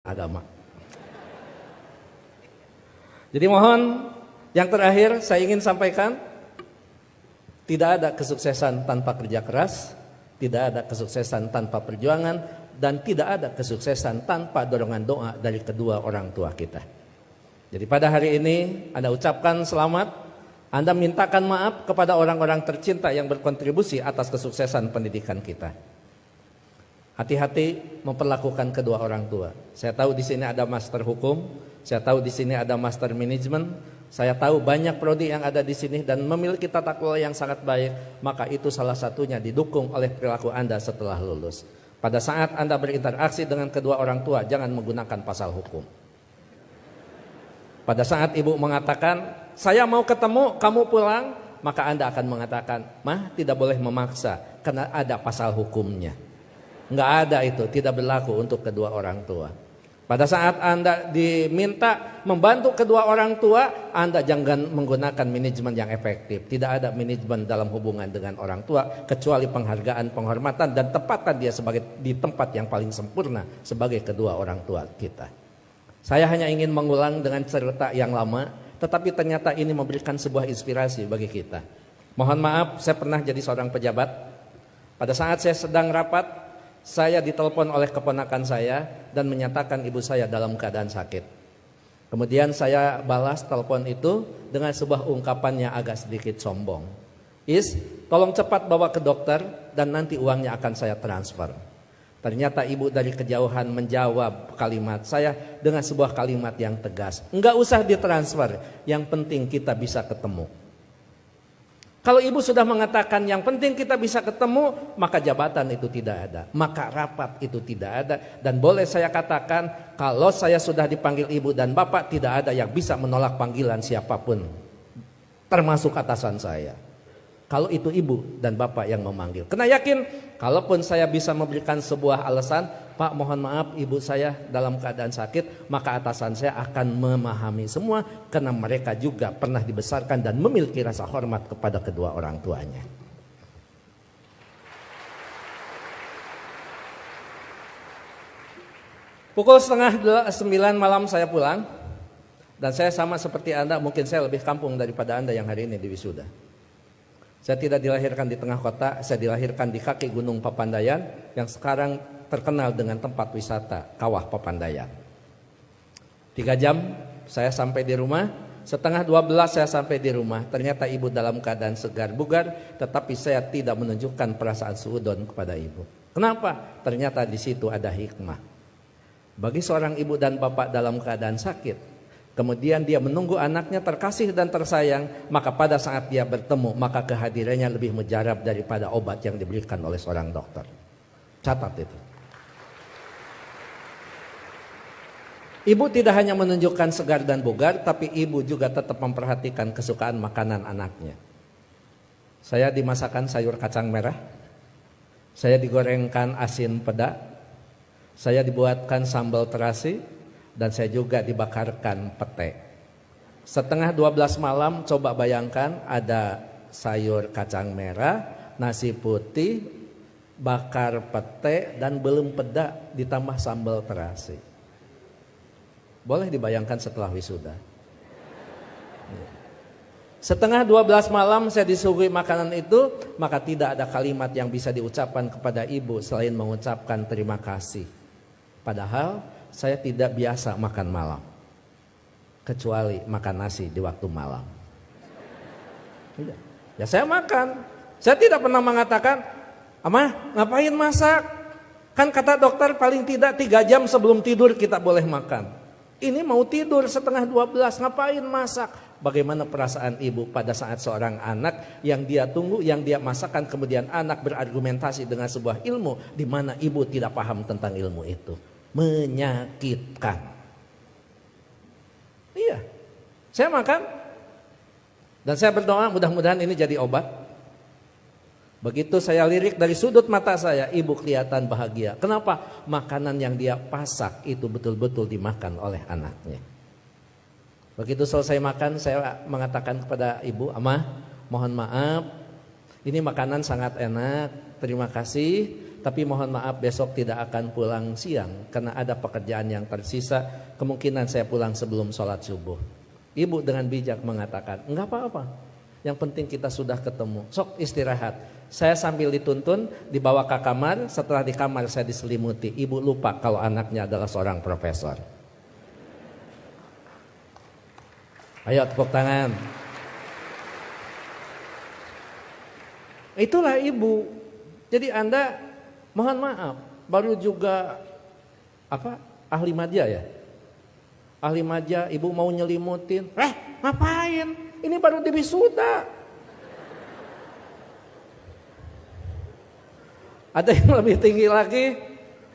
agama. Jadi mohon yang terakhir saya ingin sampaikan, tidak ada kesuksesan tanpa kerja keras, tidak ada kesuksesan tanpa perjuangan, dan tidak ada kesuksesan tanpa dorongan doa dari kedua orang tua kita. Jadi pada hari ini Anda ucapkan selamat, Anda mintakan maaf kepada orang-orang tercinta yang berkontribusi atas kesuksesan pendidikan kita. Hati-hati memperlakukan kedua orang tua. Saya tahu di sini ada master hukum, saya tahu di sini ada master manajemen, saya tahu banyak prodi yang ada di sini dan memiliki tata kelola yang sangat baik, maka itu salah satunya didukung oleh perilaku Anda setelah lulus. Pada saat Anda berinteraksi dengan kedua orang tua, jangan menggunakan pasal hukum. Pada saat ibu mengatakan, saya mau ketemu, kamu pulang, maka Anda akan mengatakan, mah tidak boleh memaksa, karena ada pasal hukumnya. Enggak ada itu, tidak berlaku untuk kedua orang tua. Pada saat Anda diminta membantu kedua orang tua, Anda jangan menggunakan manajemen yang efektif. Tidak ada manajemen dalam hubungan dengan orang tua, kecuali penghargaan, penghormatan, dan tempatkan dia sebagai di tempat yang paling sempurna sebagai kedua orang tua kita. Saya hanya ingin mengulang dengan cerita yang lama, tetapi ternyata ini memberikan sebuah inspirasi bagi kita. Mohon maaf, saya pernah jadi seorang pejabat. Pada saat saya sedang rapat, saya ditelepon oleh keponakan saya dan menyatakan ibu saya dalam keadaan sakit. Kemudian saya balas telepon itu dengan sebuah ungkapan yang agak sedikit sombong. Tolong cepat bawa ke dokter dan nanti uangnya akan saya transfer. Ternyata ibu dari kejauhan menjawab kalimat saya dengan sebuah kalimat yang tegas. Enggak usah ditransfer, yang penting kita bisa ketemu. Kalau ibu sudah mengatakan yang penting kita bisa ketemu, maka jabatan itu tidak ada, maka rapat itu tidak ada. Dan boleh saya katakan, kalau saya sudah dipanggil ibu dan bapak, tidak ada yang bisa menolak panggilan siapapun, termasuk atasan saya. Kalau itu ibu dan bapak yang memanggil, kena yakin, kalaupun saya bisa memberikan sebuah alasan, Pak mohon maaf ibu saya dalam keadaan sakit, maka atasan saya akan memahami semua, karena mereka juga pernah dibesarkan dan memiliki rasa hormat kepada kedua orang tuanya. Pukul 8:30 malam saya pulang, dan saya sama seperti Anda, mungkin saya lebih kampung daripada Anda yang hari ini di wisuda. Saya tidak dilahirkan di tengah kota, saya dilahirkan di kaki Gunung Papandayan yang sekarang terkenal dengan tempat wisata Kawah Papandayan. 3 jam saya sampai di rumah, 11:30 saya sampai di rumah. Ternyata ibu dalam keadaan segar bugar, tetapi saya tidak menunjukkan perasaan suudon kepada ibu. Kenapa? Ternyata di situ ada hikmah. Bagi seorang ibu dan bapak dalam keadaan sakit, kemudian dia menunggu anaknya terkasih dan tersayang, maka pada saat dia bertemu, maka kehadirannya lebih mujarab daripada obat yang diberikan oleh seorang dokter. Catat itu. Ibu tidak hanya menunjukkan segar dan bugar, tapi ibu juga tetap memperhatikan kesukaan makanan anaknya. Saya dimasakan sayur kacang merah, saya digorengkan asin peda, saya dibuatkan sambal terasi, dan saya juga dibakarkan pete. 11:30 malam, coba bayangkan ada sayur kacang merah, nasi putih, bakar pete, dan belum peda ditambah sambal terasi. Boleh dibayangkan setelah wisuda. 11:30 malam saya disuguhi makanan itu, maka tidak ada kalimat yang bisa diucapkan kepada ibu selain mengucapkan terima kasih. Padahal saya tidak biasa makan malam, kecuali makan nasi di waktu malam. Ya saya makan. Saya tidak pernah mengatakan, Amah ngapain masak? Kan kata dokter paling tidak 3 jam sebelum tidur kita boleh makan. Ini mau tidur 11:30, ngapain masak? Bagaimana perasaan ibu pada saat seorang anak yang dia tunggu, yang dia masakan, kemudian anak berargumentasi dengan sebuah ilmu di mana ibu tidak paham tentang ilmu itu. Menyakitkan. Iya, saya makan dan saya berdoa mudah-mudahan ini jadi obat. Begitu saya lirik dari sudut mata saya, ibu kelihatan bahagia. Kenapa? Makanan yang dia pasak itu betul-betul dimakan oleh anaknya. Begitu selesai makan, saya mengatakan kepada ibu, Amah mohon maaf, ini makanan sangat enak, terima kasih. tapi mohon maaf besok tidak akan pulang siang karena ada pekerjaan yang tersisa. Kemungkinan saya pulang sebelum sholat subuh. Ibu dengan bijak mengatakan, enggak apa-apa. Yang penting kita sudah ketemu. Sok istirahat. Saya sambil dituntun dibawa ke kamar. Setelah di kamar saya diselimuti. Ibu lupa kalau anaknya adalah seorang profesor. Ayo tepuk tangan. Itulah ibu. Jadi Anda mohon maaf baru juga ahli madya ya. Ahli madya ibu mau nyelimutin. Ngapain? Ini baru diwisuda. Ada yang lebih tinggi lagi.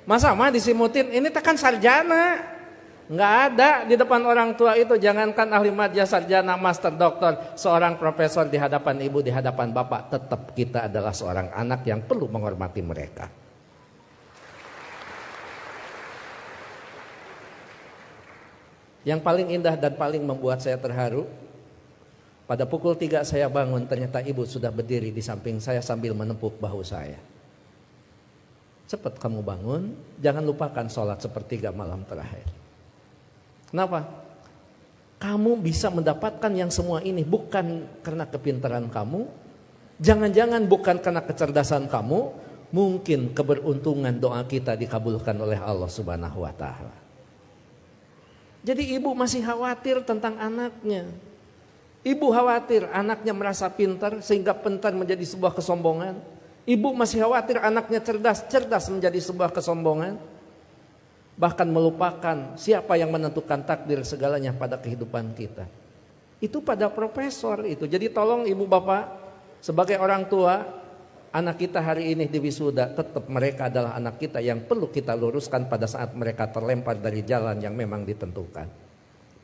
Masa mah disimutin? Ini tekan sarjana. Nggak ada di depan orang tua itu. Jangankan ahli madya, sarjana, master, doktor, seorang profesor di hadapan ibu, di hadapan bapak, tetap kita adalah seorang anak yang perlu menghormati mereka. Yang paling indah dan paling membuat saya terharu, pada pukul 3 saya bangun, ternyata ibu sudah berdiri di samping saya sambil menepuk bahu saya. Cepat kamu bangun, jangan lupakan sholat sepertiga malam terakhir. Kenapa? Kamu bisa mendapatkan yang semua ini bukan karena kepintaran kamu, jangan-jangan bukan karena kecerdasan kamu, mungkin keberuntungan doa kita dikabulkan oleh Allah Subhanahu wa taala. Jadi ibu masih khawatir tentang anaknya. Ibu khawatir anaknya merasa pintar sehingga pintar menjadi sebuah kesombongan. Ibu masih khawatir anaknya cerdas, cerdas menjadi sebuah kesombongan. Bahkan melupakan siapa yang menentukan takdir segalanya pada kehidupan kita. Itu pada profesor itu. Jadi tolong ibu bapak sebagai orang tua, anak kita hari ini di wisuda, tetap mereka adalah anak kita yang perlu kita luruskan pada saat mereka terlempar dari jalan yang memang ditentukan.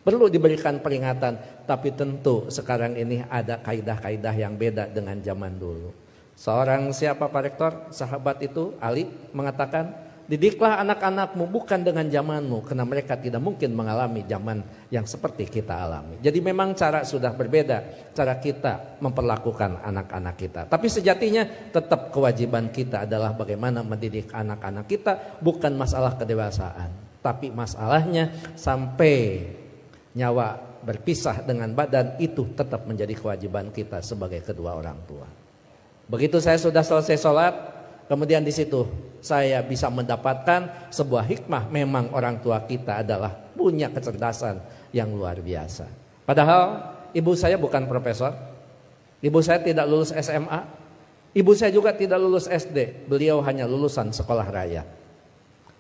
Perlu diberikan peringatan, tapi tentu sekarang ini ada kaidah-kaidah yang beda dengan zaman dulu. Seorang siapa Pak Rektor, sahabat itu Ali mengatakan, didiklah anak-anakmu bukan dengan zamanmu, karena mereka tidak mungkin mengalami zaman yang seperti kita alami. Jadi memang cara sudah berbeda, cara kita memperlakukan anak-anak kita. Tapi sejatinya tetap kewajiban kita adalah bagaimana mendidik anak-anak kita, bukan masalah kedewasaan. Tapi masalahnya sampai nyawa berpisah dengan badan, itu tetap menjadi kewajiban kita sebagai kedua orang tua. Begitu saya sudah selesai sholat, kemudian di situ saya bisa mendapatkan sebuah hikmah. Memang orang tua kita adalah punya kecerdasan yang luar biasa. Padahal ibu saya bukan profesor, ibu saya tidak lulus SMA, ibu saya juga tidak lulus SD. Beliau hanya lulusan sekolah raya.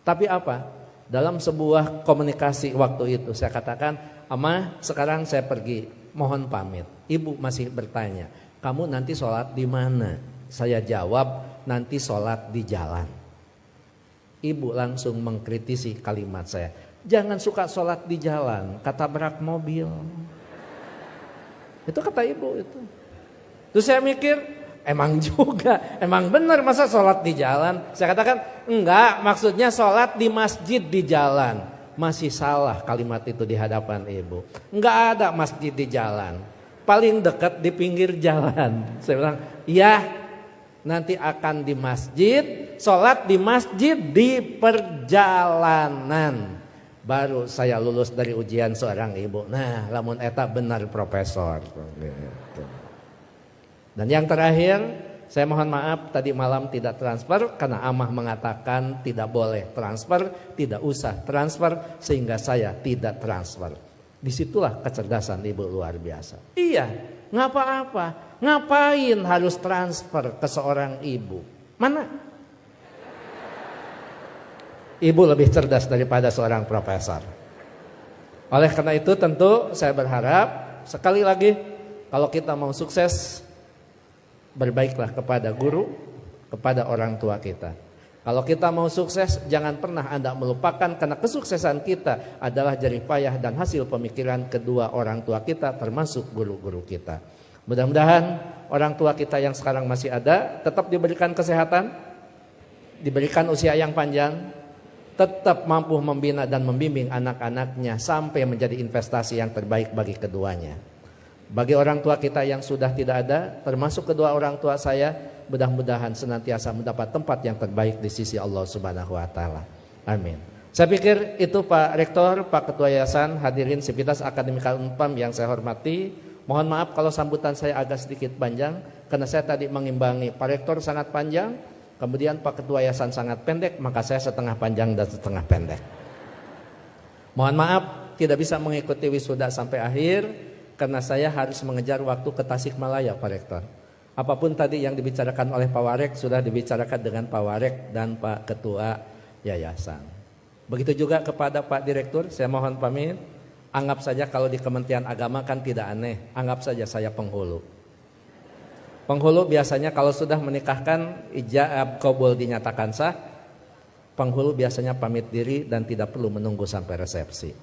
Tapi apa? Dalam sebuah komunikasi waktu itu saya katakan, Ama sekarang saya pergi, mohon pamit. Ibu masih bertanya, kamu nanti sholat di mana? Saya jawab, nanti sholat di jalan. Ibu langsung mengkritisi kalimat saya. Jangan suka sholat di jalan, ketabrak mobil. Itu kata ibu itu. Terus saya mikir, emang juga, emang benar masa sholat di jalan? Saya katakan, enggak, maksudnya sholat di masjid di jalan. Masih salah kalimat itu di hadapan ibu. Enggak ada masjid di jalan. Paling dekat di pinggir jalan. Saya bilang, ya, nanti akan di masjid, sholat di masjid di perjalanan. Baru saya lulus dari ujian seorang ibu. Nah, lamun eta benar profesor. Dan yang terakhir, saya mohon maaf tadi malam tidak transfer karena Amah mengatakan tidak boleh transfer, tidak usah transfer, sehingga saya tidak transfer. Disitulah kecerdasan ibu luar biasa. Iya, nggak apa-apa. Ngapain harus transfer ke seorang ibu? Mana? Ibu lebih cerdas daripada seorang profesor. Oleh karena itu tentu saya berharap sekali lagi, kalau kita mau sukses, berbaiklah kepada guru, kepada orang tua kita. Kalau kita mau sukses, jangan pernah Anda melupakan, karena kesuksesan kita adalah jerih payah dan hasil pemikiran kedua orang tua kita, termasuk guru-guru kita. Mudah-mudahan orang tua kita yang sekarang masih ada tetap diberikan kesehatan, diberikan usia yang panjang, tetap mampu membina dan membimbing anak-anaknya sampai menjadi investasi yang terbaik bagi keduanya. Bagi orang tua kita yang sudah tidak ada, termasuk kedua orang tua saya, mudah-mudahan senantiasa mendapat tempat yang terbaik di sisi Allah Subhanahu wa taala. Amin. Saya pikir itu Pak Rektor, Pak Ketua Yayasan, hadirin Sivitas Akademika Unpam yang saya hormati. Mohon maaf kalau sambutan saya agak sedikit panjang karena saya tadi mengimbangi Pak Rektor sangat panjang, kemudian Pak Ketua Yayasan sangat pendek, maka saya setengah panjang dan setengah pendek. Mohon maaf tidak bisa mengikuti wisuda sampai akhir karena saya harus mengejar waktu ke Tasikmalaya Pak Rektor. Apapun tadi yang dibicarakan oleh Pak Warek sudah dibicarakan dengan Pak Warek dan Pak Ketua Yayasan. Begitu juga kepada Pak Direktur, saya mohon pamit. Anggap saja kalau di Kementerian Agama kan tidak aneh, anggap saja saya penghulu. Penghulu biasanya kalau sudah menikahkan ijab qabul dinyatakan sah, penghulu biasanya pamit diri dan tidak perlu menunggu sampai resepsi.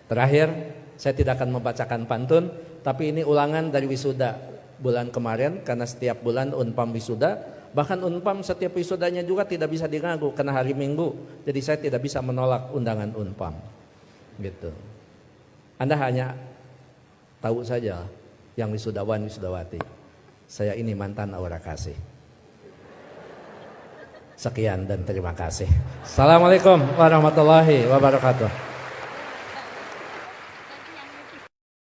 Terakhir, saya tidak akan membacakan pantun, tapi ini ulangan dari wisuda bulan kemarin karena setiap bulan Unpam wisuda, bahkan Unpam setiap wisudanya juga tidak bisa diganggu karena hari Minggu. Jadi saya tidak bisa menolak undangan Unpam. Gitu. Anda hanya tahu saja yang wisudawan wisudawati. Saya ini mantan aura kasih. Sekian dan terima kasih. Assalamualaikum warahmatullahi wabarakatuh.